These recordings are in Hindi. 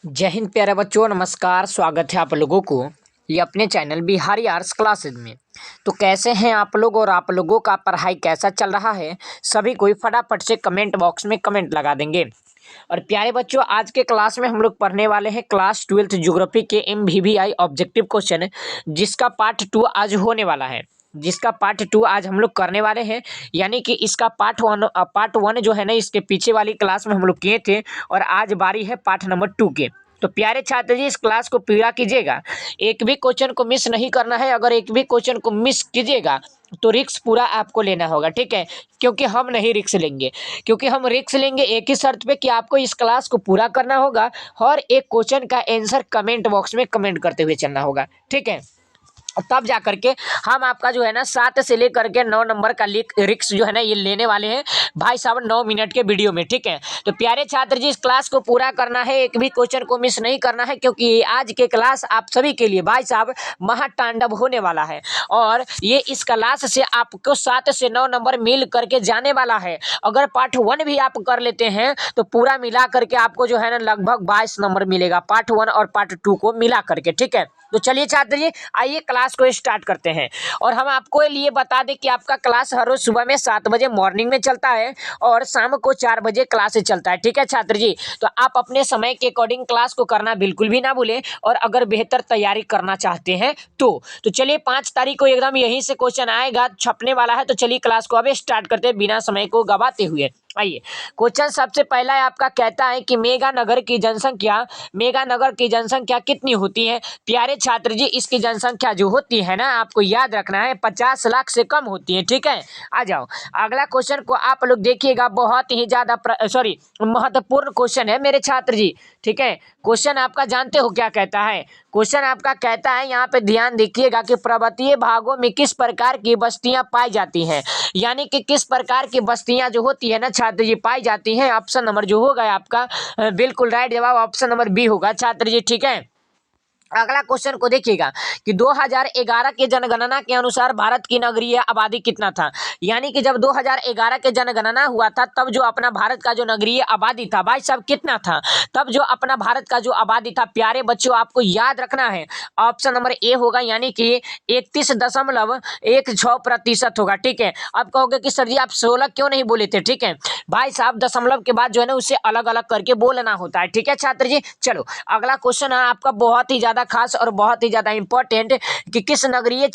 जय हिंद प्यारे बच्चों, नमस्कार। स्वागत है आप लोगों को ये अपने चैनल बिहारी आर्ट्स क्लासेज में। तो कैसे हैं आप लोग और आप लोगों का पढ़ाई कैसा चल रहा है? सभी कोई फटाफट से कमेंट बॉक्स में कमेंट लगा देंगे। और प्यारे बच्चों, आज के क्लास में हम लोग पढ़ने वाले हैं क्लास 12th ज्योग्राफी के MVVI ऑब्जेक्टिव क्वेश्चन, जिसका पार्ट 2 आज होने वाला है। जिसका पार्ट 2 आज हम लोग करने वाले हैं, यानी कि इसका पार्ट 1 जो है ना, इसके पीछे वाली क्लास में हम लोग किए थे और आज बारी है पार्ट नंबर 2 के। तो प्यारे छात्र जी, इस क्लास को पूरा कीजिएगा, एक भी क्वेश्चन को मिस नहीं करना है। अगर एक भी क्वेश्चन को मिस कीजिएगा तो रिस्क पूरा आपको लेना होगा, ठीक है? क्योंकि हम नहीं रिस्क लेंगे, क्योंकि हम रिस्क लेंगे एक ही शर्त पे कि आपको इस क्लास को पूरा करना होगा और एक क्वेश्चन का आंसर कमेंट बॉक्स में कमेंट करते हुए चलना होगा, ठीक है? तब जा करके हम आपका जो है ना 7 से लेकर के 9 नंबर का रिक्स जो है ना ये लेने वाले हैं भाई साहब 9 मिनट के वीडियो में, ठीक है? तो प्यारे छात्र जी, इस क्लास को पूरा करना है, एक भी क्वेश्चन को मिस नहीं करना है, क्योंकि आज के क्लास आप सभी के लिए भाई साहब महातांडव होने वाला है। और ये इस क्लास से आपको 7 से 9 नंबर मिल करके जाने वाला है। अगर पार्ट 1 भी आप कर लेते हैं तो पूरा मिला करके आपको जो है ना लगभग 22 नंबर मिलेगा, पार्ट 1 और पार्ट 2 को मिला करके, ठीक है? तो चलिए छात्र जी, आइए क्लास को स्टार्ट करते हैं। और हम आपको लिए बता दें कि आपका क्लास हर रोज सुबह में 7 बजे मॉर्निंग में चलता है और शाम को 4 बजे क्लास चलता है, ठीक है छात्र जी? तो आप अपने समय के अकॉर्डिंग क्लास को करना बिल्कुल भी ना भूलें। और अगर बेहतर तैयारी करना चाहते हैं तो चलिए 5 तारीख को एकदम यहीं से क्वेश्चन आएगा, छपने वाला है। तो चलिए क्लास को अब स्टार्ट करते हैं बिना समय को गवाते हुए। आइए, क्वेश्चन सबसे पहला है आपका, कहता है कि मेगानगर की जनसंख्या कितनी होती है? प्यारे छात्र जी, इसकी जनसंख्या जो होती है ना, आपको याद रखना है 50 लाख से कम होती है, ठीक है? आ जाओ, अगला क्वेश्चन को आप लोग देखिएगा, बहुत ही ज्यादा महत्वपूर्ण क्वेश्चन है मेरे छात्र जी, ठीक है? क्वेश्चन आपका जानते हो क्या कहता है? क्वेश्चन आपका कहता है, यहाँ पे ध्यान देखिएगा कि पर्वतीय भागों में किस प्रकार की बस्तियां पाई जाती हैं, यानी कि किस प्रकार की बस्तियां जो होती है ना छात्र जी पाई जाती हैं। ऑप्शन नंबर जो होगा आपका बिल्कुल राइट जवाब ऑप्शन नंबर बी होगा छात्र जी, ठीक है? अगला क्वेश्चन को देखिएगा कि 2011 के जनगणना के अनुसार भारत की नगरीय आबादी कितना था, यानी कि जब 2011 के जनगणना हुआ था तब जो अपना भारत का जो नगरीय आबादी था भाई साहब कितना था? तब जो अपना भारत का जो आबादी था प्यारे बच्चों, आपको याद रखना है ऑप्शन नंबर ए होगा, यानी कि 31.16% होगा, ठीक है? अब कहोगे कि सर जी आप 16 क्यों नहीं बोले थे, ठीक है भाई साहब? दशमलव के बाद जो है ना उसे अलग अलग करके बोलना होता है, ठीक है छात्र जी? चलो, अगला क्वेश्चन है आपका बहुत ही ज्यादा खास और बहुत ही ज्यादा इंपॉर्टेंट, कि किस नगरीय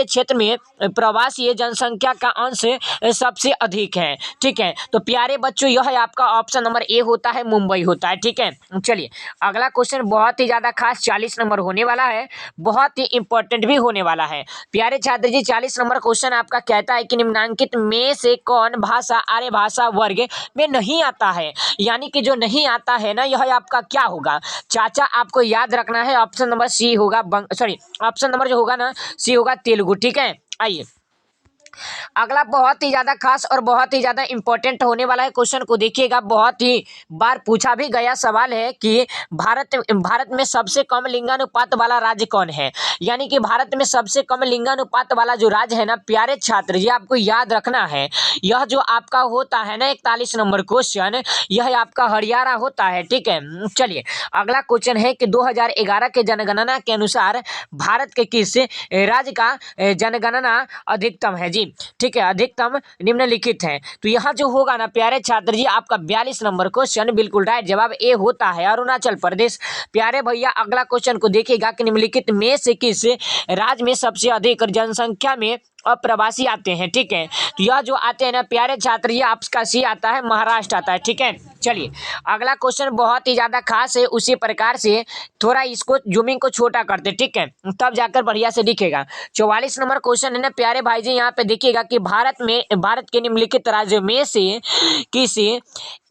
क्षेत्र में प्रवासी जनसंख्या का अंश सबसे अधिक है, ठीक है? तो प्यारे बच्चों, यह है आपका ऑप्शन नंबर ए होता है, मुंबई होता है, ठीक है? चलिए, अगला क्वेश्चन बहुत ही ज्यादा खास 40 नंबर होने वाला है, बहुत ही इंपॉर्टेंट भी होने वाला है। प्यारे छात्र जी, 40 नंबर क्वेश्चन आपका कहता है कि निम्नलिखित में से कौन भाषा आर्य भाषा वर्ग में नहीं आता है, यानी कि जो नहीं आता है ना, यह आपका क्या होगा चाचा? आपको याद रखना है ऑप्शन नंबर सी होगा, ऑप्शन नंबर जो होगा ना सी होगा, तेलुगु, ठीक है? आइए, अगला बहुत ही ज्यादा खास और बहुत ही ज्यादा इंपॉर्टेंट होने वाला है, क्वेश्चन को देखिएगा, बहुत ही बार पूछा भी गया सवाल है कि भारत में सबसे कम लिंगानुपात वाला राज्य कौन है, यानी कि भारत में सबसे कम लिंगानुपात वाला जो राज्य है ना प्यारे छात्र जी, आपको याद रखना है, यह जो आपका होता है ना 41 नंबर क्वेश्चन, यह आपका हरियाणा होता है, ठीक है? चलिए, अगला क्वेश्चन है कि 2011 के जनगणना के अनुसार भारत के किस राज्य का जनगणना अधिकतम है जी, ठीक है? अधिकतम निम्नलिखित है। तो यहाँ जो होगा ना प्यारे छात्र जी, आपका 42 नंबर क्वेश्चन बिल्कुल राइट जवाब ए होता है, अरुणाचल प्रदेश। प्यारे भैया, अगला क्वेश्चन को देखिएगा कि निम्नलिखित में से किस राज्य में सबसे अधिक जनसंख्या में अप्रवासी आते हैं, ठीक है? तो यह जो आते हैं ना प्यारे छात्र, ये आपका सी आता है, महाराष्ट्र आता है, ठीक है? चलिए, अगला क्वेश्चन बहुत ही ज्यादा खास है, उसी प्रकार से थोड़ा इसको जूमिंग को छोटा करते, ठीक है? तब जाकर बढ़िया से दिखेगा। 44 नंबर क्वेश्चन है ना प्यारे भाई जी, यहाँ पे देखिएगा कि भारत के निम्नलिखित राज्यों में से किसी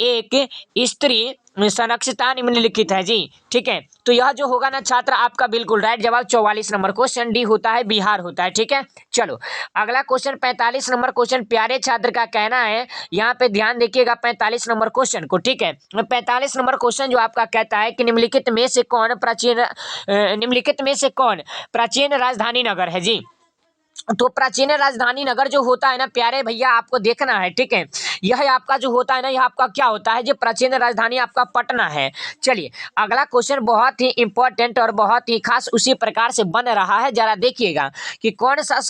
एक स्त्री संरक्षिता निम्नलिखित है जी, ठीक है? तो यह जो होगा ना छात्र, आपका बिल्कुल राइट जवाब 44 नंबर क्वेश्चन डी होता है, बिहार होता है, ठीक है? चलो, अगला क्वेश्चन 45 नंबर क्वेश्चन प्यारे छात्र का कहना है, यहाँ पे ध्यान देखिएगा 45 नंबर क्वेश्चन को, ठीक है? 45 नंबर क्वेश्चन जो आपका कहता है कि निम्नलिखित में से कौन प्राचीन राजधानी नगर है जी, तो प्राचीन राजधानी नगर जो होता है ना प्यारे भैया, आपको देखना है, ठीक है। यह आपका जो होता है ना, यह आपका क्या होता है, जो प्राचीन राजधानी आपका पटना है। चलिए अगला क्वेश्चन बहुत ही इंपॉर्टेंट और बहुत ही खास उसी प्रकार से बन रहा है, जरा देखिएगा कि कौन सा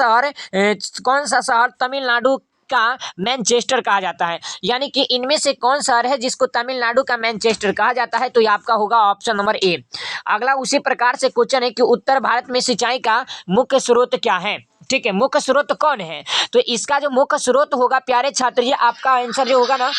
शहर तमिलनाडु का मैनचेस्टर कहा जाता है। यानी कि इनमें से कौन शहर है जिसको तमिलनाडु का मैनचेस्टर कहा जाता है, तो ये आपका होगा ऑप्शन नंबर ए। अगला उसी प्रकार से क्वेश्चन है कि उत्तर भारत में सिंचाई का मुख्य स्रोत क्या है, ठीक है, मुख्य स्रोत कौन है। तो इसका जो मुख्य स्रोत होगा प्यारे छात्र जी, आपका आंसर जो होगा ना,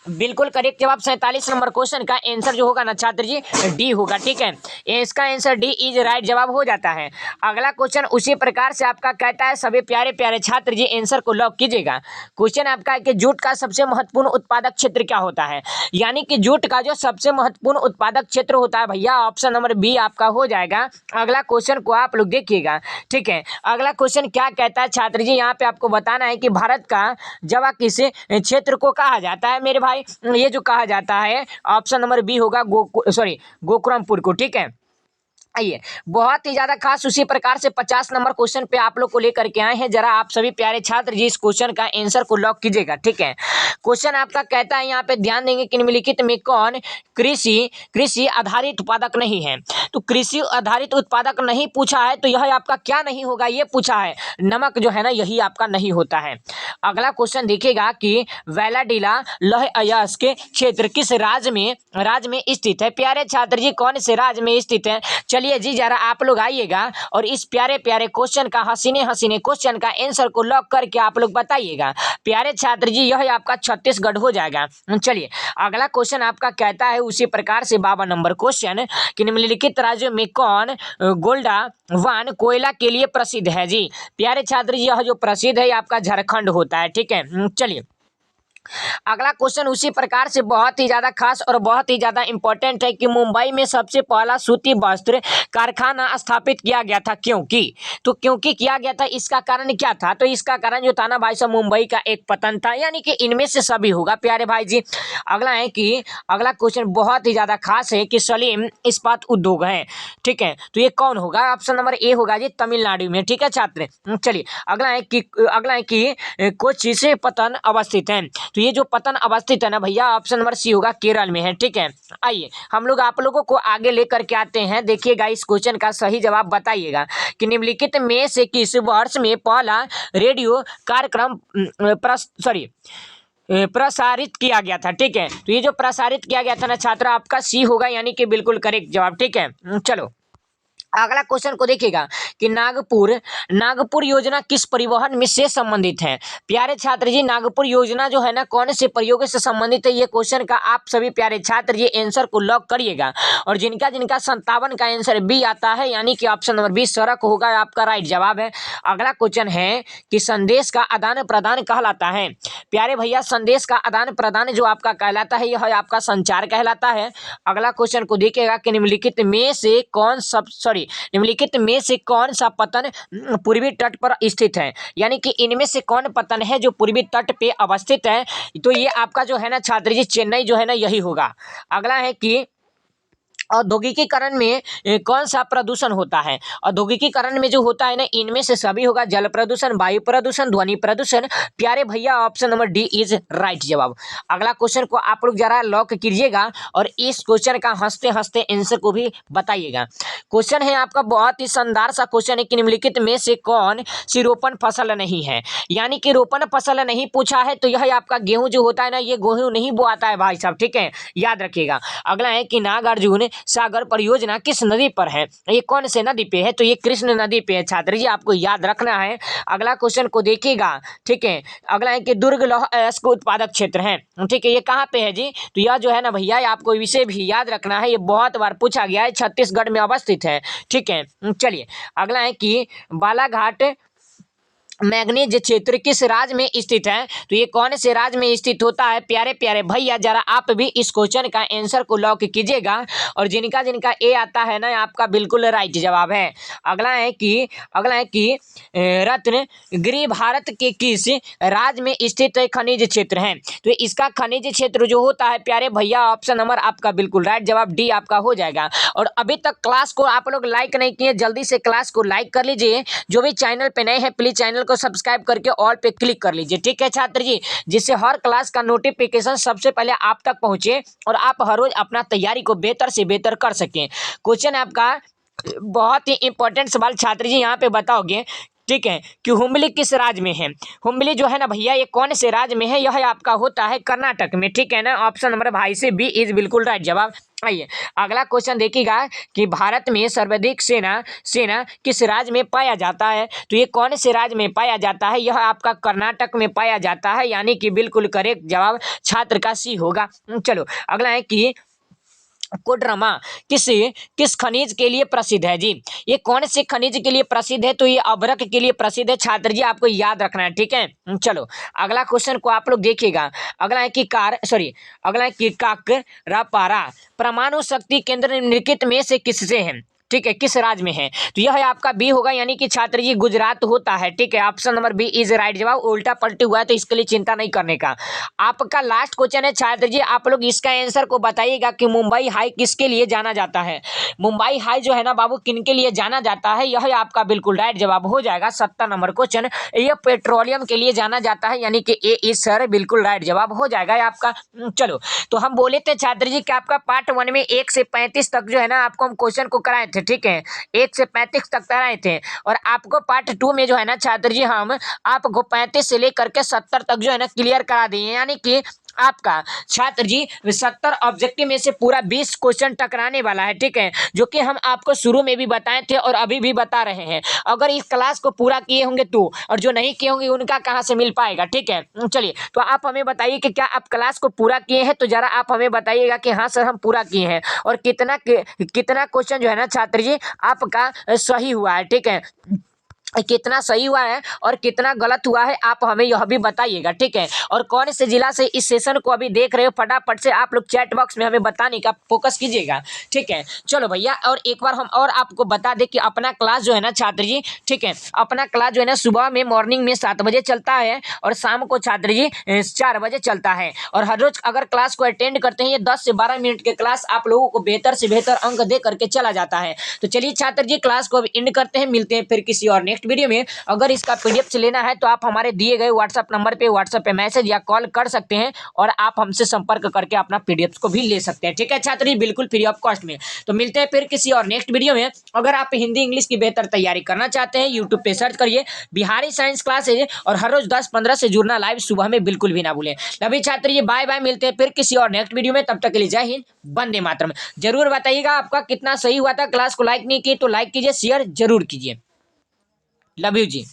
बिल्कुल करेक्ट जवाब 47 नंबर क्वेश्चन का आंसर जो होगा ना छात्र जी, डी होगा, ठीक है। इसका आंसर डी इज राइट जवाब हो जाता है। अगला क्वेश्चन उसी प्रकार से आपका कहता है, सभी प्यारे प्यारे छात्र जी आंसर को लॉक कीजिएगा। क्वेश्चन आपका है कि जूट का सबसे महत्वपूर्ण उत्पादक क्षेत्र क्या होता है। यानी कि जूट का जो सबसे महत्वपूर्ण उत्पादक क्षेत्र होता है भैया, ऑप्शन नंबर बी आपका हो जाएगा। अगला क्वेश्चन को आप लोग देखिएगा, ठीक है। अगला क्वेश्चन क्या कहता है छात्र जी, यहाँ पे आपको बताना है कि भारत का जवा किस क्षेत्र को कहा जाता है मेरे भाई। ये जो कहा जाता है ऑप्शन नंबर बी होगा गोकुरमपुर को, ठीक है। आइए बहुत ही ज्यादा खास उसी प्रकार से 50 नंबर क्वेश्चन पे आप लोग को लेकर के आए हैं। जरा आप सभी प्यारे छात्र जी इस क्वेश्चन का आंसर को लॉक कीजिएगा, ठीक है। क्वेश्चन आपका कहता है, यहाँ पे ध्यान देंगे कि निम्नलिखित में कौन कृषि कृषि आधारित उत्पादक नहीं है। तो कृषि आधारित उत्पादक नहीं पूछा है, तो यह आपका क्या नहीं होगा, ये पूछा है, नमक जो है ना यही आपका नहीं होता है। अगला क्वेश्चन देखिएगा कि वैलाडीला लौह अयस्क क्षेत्र किस राज्य में स्थित है। प्यारे छात्र जी कौन से राज्य में स्थित है, चलिए जी जरा आप लोग आइएगा और इस प्यारे प्यारे क्वेश्चन का हसीने हसीने क्वेश्चन का आंसर को लॉक करके आप लोग बताइएगा। प्यारे छात्र जी यह आपका छत्तीसगढ़ हो जाएगा। चलिए अगला क्वेश्चन आपका कहता है उसी प्रकार से 52 नंबर क्वेश्चन कि निम्नलिखित राज्यों में कौन गोल्डा वन कोयला के लिए प्रसिद्ध है जी। प्यारे छात्र जी यह जो प्रसिद्ध है आपका झारखंड होता है, ठीक है। चलिए अगला क्वेश्चन उसी प्रकार से बहुत ही ज्यादा खास और बहुत ही ज्यादा इंपॉर्टेंट है कि मुंबई में सबसे पहला सूती वस्त्र कारखाना स्थापित किया गया था, क्योंकि किया गया था, इसका कारण क्या था। तो इसका कारण जो था ना भाई साहब, मुंबई का एक पतन था। यानी कि इनमें से सभी होगा प्यारे भाई जी। अगला है कि अगला क्वेश्चन बहुत ही ज्यादा खास है कि सलीम इस्पात उद्योग है, ठीक है। तो ये कौन होगा, ऑप्शन नंबर ए होगा जी, तमिलनाडु में, ठीक है छात्र। चलिए अगला है कि कोच्चि से पतन अवस्थित है। तो ये जो पतन अवस्थित है ना भैया, ऑप्शन नंबर सी होगा, केरल में है, ठीक है। आइए हम लोग आप लोगों को आगे लेकर के आते हैं। देखिएगा इस क्वेश्चन का सही जवाब बताइएगा कि निम्नलिखित में से किस वर्ष में पहला रेडियो कार्यक्रम प्रसारित किया गया था, ठीक है। तो ये जो प्रसारित किया गया था ना छात्र, आपका सी होगा, यानी कि बिल्कुल करेक्ट जवाब, ठीक है। चलो अगला क्वेश्चन को देखिएगा कि नागपुर योजना किस परिवहन में से संबंधित है। प्यारे छात्र जी नागपुर योजना जो है ना कौन से परियोजना से संबंधित है, ये क्वेश्चन का आप सभी प्यारे छात्र जी आंसर को लॉक करिएगा। और जिनका 57 का आंसर बी आता है, यानी कि ऑप्शन नंबर 20 सड़क होगा, आपका राइट जवाब है। अगला क्वेश्चन है कि संदेश का आदान प्रदान कहलाता है। प्यारे भैया संदेश का आदान प्रदान जो आपका कहलाता है, यह आपका संचार कहलाता है। अगला क्वेश्चन को देखिएगा कि निम्नलिखित में से कौन सा पतन पूर्वी तट पर स्थित है। यानी कि इनमें से कौन पतन है जो पूर्वी तट पे अवस्थित है। तो ये आपका जो है ना छात्र जी, चेन्नई जो है ना यही होगा। अगला है कि औद्योगिकीकरण में कौन सा प्रदूषण होता है। औद्योगिकीकरण में जो होता है ना, इनमें से सभी होगा, जल प्रदूषण, वायु प्रदूषण, ध्वनि प्रदूषण। प्यारे भैया option number D is right जवाब। अगला क्वेश्चन को आप लोग जरा लॉक कीजिएगा और इस क्वेश्चन का हंसते हंसते आंसर को भी बताइएगा। क्वेश्चन है आपका बहुत ही शानदार सा क्वेश्चन है कि निम्नलिखित में से कौन सी रोपण फसल नहीं है। यानी कि रोपण फसल नहीं पूछा है, तो यह आपका गेहूं जो होता है ना, ये गेहूं नहीं बोआता है भाई साहब, ठीक है, याद रखिएगा। अगला है कि नागार्जुन सागर परियोजना किस नदी पर है, ये कौन से नदी पे है। तो ये कृष्ण नदी पे है छात्र जी, आपको याद रखना है। अगला क्वेश्चन को देखिएगा, ठीक है। अगला है कि दुर्ग लौह अयस्क उत्पादक क्षेत्र है, ठीक है, ये कहाँ पे है जी। तो यह जो है ना भैया, आपको इसे भी याद रखना है, ये बहुत बार पूछा गया है, छत्तीसगढ़ में अवस्थित है, ठीक है। चलिए अगला है कि बालाघाट मैग्नीज क्षेत्र किस राज्य में स्थित है? तो ये कौन से राज्य में स्थित होता है? प्यारे प्यारे भैया जरा आप भी इस क्वेश्चन का आंसर को लॉक कीजिएगा और जिनका जिनका ए आता है ना आपका बिल्कुल राइट जवाब है। अगला है कि रत्नगिरी भारत के किस राज्य में स्थित खनिज क्षेत्र है? तो इसका खनिज क्षेत्र जो होता है प्यारे भैया ऑप्शन नंबर आपका बिल्कुल राइट जवाब डी आपका हो जाएगा। और अभी तक क्लास को आप लोग लाइक नहीं किए, जल्दी से क्लास को लाइक कर लीजिए। जो भी चैनल पे नए हैं प्लीज चैनल को सब्सक्राइब करके ऑल पे क्लिक कर लीजिए, ठीक है छात्र जी, जिससे हर क्लास का नोटिफिकेशन सबसे पहले आप तक पहुंचे और आप हर रोज अपना तैयारी को बेहतर से बेहतर कर सकें। क्वेश्चन आपका बहुत ही इंपॉर्टेंट सवाल छात्र जी यहाँ पे बताओगे, ठीक है, कि हुम्बली किस राज्य में है? हुम्बली जो है ना भैया ये कौन से राज्य में है? यह आपका होता है कर्नाटक में, ठीक है ना। ऑप्शन नंबर भाई से बी इज बिल्कुल राइट जवाब। आइए अगला क्वेश्चन देखिएगा कि भारत में सर्वाधिक सेना किस राज्य में पाया जाता है? तो ये कौन से राज्य में पाया जाता है? यह आपका कर्नाटक में पाया जाता है, यानी कि बिल्कुल करेक्ट जवाब छात्र का सी होगा। चलो अगला है कि कोडरमा किस खनिज के लिए प्रसिद्ध है जी? ये कौन से खनिज के लिए प्रसिद्ध है? तो ये अभ्रक के लिए प्रसिद्ध है छात्र जी, आपको याद रखना है, ठीक है। चलो अगला क्वेश्चन को आप लोग देखिएगा। अगला है कि काकरापारा परमाणु शक्ति केंद्र निम्नलिखित में से किससे है? ठीक है, किस राज्य में है? तो यह है आपका बी होगा, यानी कि छात्र जी गुजरात होता है, ठीक है। Option number B is right जवाब। उल्टा पलटी हुआ है तो इसके लिए चिंता नहीं करने का। आपका लास्ट क्वेश्चन है छात्र जी, आप लोग इसका आंसर को बताइएगा कि मुंबई हाई किसके लिए जाना जाता है? मुंबई हाई जो है ना बाबू किन के लिए जाना जाता है? यह आपका बिल्कुल राइट जवाब हो जाएगा। 70 नंबर क्वेश्चन, यह पेट्रोलियम के लिए जाना जाता है, यानी कि ए इज सर बिल्कुल राइट जवाब हो जाएगा आपका। चलो तो हम बोले थे छात्र जी कि आपका पार्ट 1 में 1 से 35 तक जो है ना आपको हम क्वेश्चन को कराए थे, ठीक है, 1 से 35 तक कराए थे। और आपको पार्ट 2 में जो है ना छात्र जी हम आपको 35 से लेकर के 70 तक जो है ना क्लियर करा दिए, यानी कि आपका छात्र जी 70 ऑब्जेक्टिव में से पूरा 20 क्वेश्चन टकराने वाला है, ठीक है, जो कि हम आपको शुरू में भी बताए थे और अभी भी बता रहे हैं। अगर इस क्लास को पूरा किए होंगे तो, और जो नहीं किए होंगे उनका कहां से मिल पाएगा, ठीक है। चलिए तो आप हमें बताइए कि क्या आप क्लास को पूरा किए हैं? तो जरा आप हमें बताइएगा कि हाँ सर हम पूरा किए हैं, और कितना क्वेश्चन जो है ना छात्र जी आपका सही हुआ है, ठीक है, कितना सही हुआ है और कितना गलत हुआ है आप हमें यह भी बताइएगा, ठीक है। और कौन से जिला से इस सेशन को अभी देख रहे हो फटाफट से आप लोग चैट बॉक्स में हमें बताने का फोकस कीजिएगा, ठीक है। चलो भैया और एक बार हम और आपको बता दें कि अपना क्लास जो है ना छात्र जी, ठीक है, अपना क्लास जो है ना सुबह में मॉर्निंग में 7 बजे चलता है और शाम को छात्र जी 4 बजे चलता है। और हर रोज अगर क्लास को अटेंड करते हैं ये 10 से 12 मिनट के क्लास आप लोगों को बेहतर से बेहतर अंक दे करके चला जाता है। तो चलिए छात्र जी क्लास को अब एंड करते हैं, मिलते हैं फिर किसी और नेक्स्ट वीडियो में। अगर इसका पीडीएफ से लेना है तो आप हमारे दिए गए व्हाट्सएप नंबर पे व्हाट्सएप पे मैसेज या कॉल कर सकते हैं और आप हमसे संपर्क करके अपना पीडीएफ को भी ले सकते हैं, ठीक है छात्र जी, बिल्कुल फ्री ऑफ कॉस्ट में। तो मिलते हैं फिर किसी और नेक्स्ट वीडियो में। अगर आप हिंदी इंग्लिश की बेहतर तैयारी करना चाहते हैं यूट्यूब पे सर्च करिए बिहारी साइंस क्लासेज और हर रोज 10-15 से जुड़ना लाइव सुबह में बिल्कुल भी ना भूलें। तभी छात्र जी बाय बाय, मिलते हैं फिर किसी और नेक्स्ट वीडियो में, तब तक के लिए जय हिंद, वंदे मातरम। जरूर बताइएगा आपका कितना सही हुआ था। क्लास को लाइक नहीं किए तो लाइक कीजिए, शेयर जरूर कीजिए। Love you ji.